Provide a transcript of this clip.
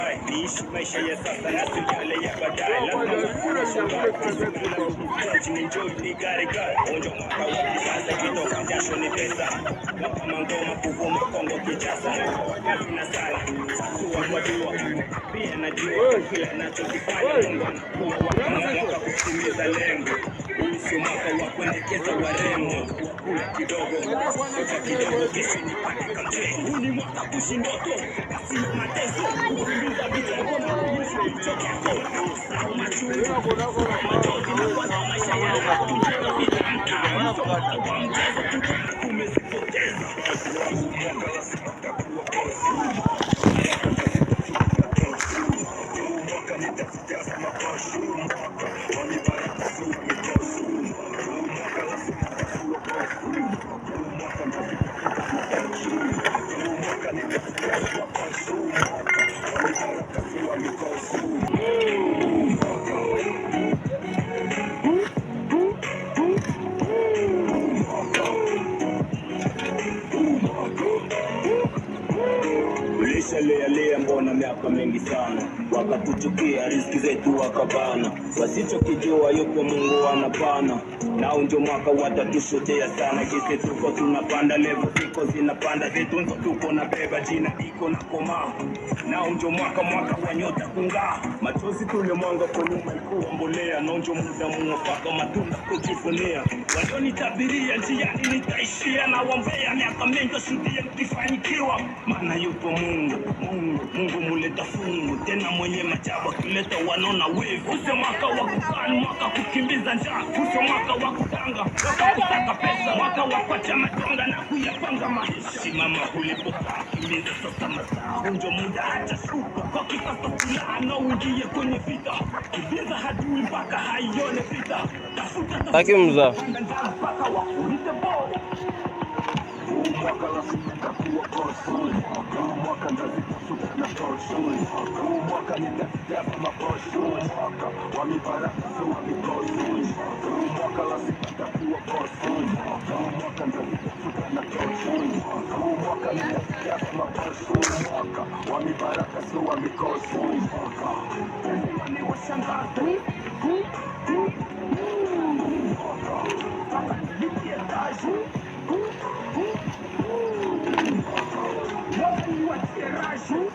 niishi maisha ya sasa na si yale ya baadaye. Ni gari onjo mwaka wa kisasa, kitoka jasho ni pesa, kama ngoma kuvuma Kongo Kinshasa, kazi na sala sua kwa dua, pia najua kila nachokifanya Mungu anakuwa mwaka kutimiza lengo. Usi mwaka wa kuendekeza warembo, kula kidogo kuta kidogo, kesho nipate kamche. Huu ni mwaka kushindoto kasi na mateso, kuuliza vitego na kuishi kichokeko, sau machungu machozi na kwa maisha ya watu njema bila mtaa, kwa mchezo kutana kumezipoteza. Lea mbona miaka mingi sana, wakatuchukia riziki zetu wakabana, wasichokijua yupo Mungu anapana. Nao ndio mwaka watatushotea sana, kisi tuko tunapanda, level ziko zinapanda, zetu ndo tuko na beba, jina iko na koma. Nao ndio mwaka wa nyota kungaa, machozi tule mwanga kwa nyuma ikuwa mbolea. Nao ndio muda mwafaka matunda kujivunia, walionitabiria njiani nitaishia, na wambea miaka mingi shuhudia nikifanikiwa, maana yupo Mungu muleta fungu, tena mwenye majabu kuleta wanona wivu. Use mwaka wa kukani, mwaka kukimbiza njaa, use mwaka wa kutanga, mwaka kutaka pesa, mwaka wa kuacha matonga na kuyapanga maisha. Simama ulipokaa, kimbiza sasa masaa, unjo muda hata shuka, kwa kikasa kulaa na uingie kwenye vita, kimbiza hadui mpaka haione vita, tafuta mpaka wa kulite bora. Mwaka la sita kuwa korsuli, mwaka ndazikusuka na korsuli, mwaka nitakijaza makorsuli, mwaka wa mibaraka suwa mikorsuli, mwaka la sita kuwa korsuli, mwaka ndazikusuka na korsuli, mwaka nitakijaza makorsuli, mwaka wa mibaraka suwa mikorsuli, mwaka ni washangazi, mwaka nilipia taji, mwaka ni watiraji,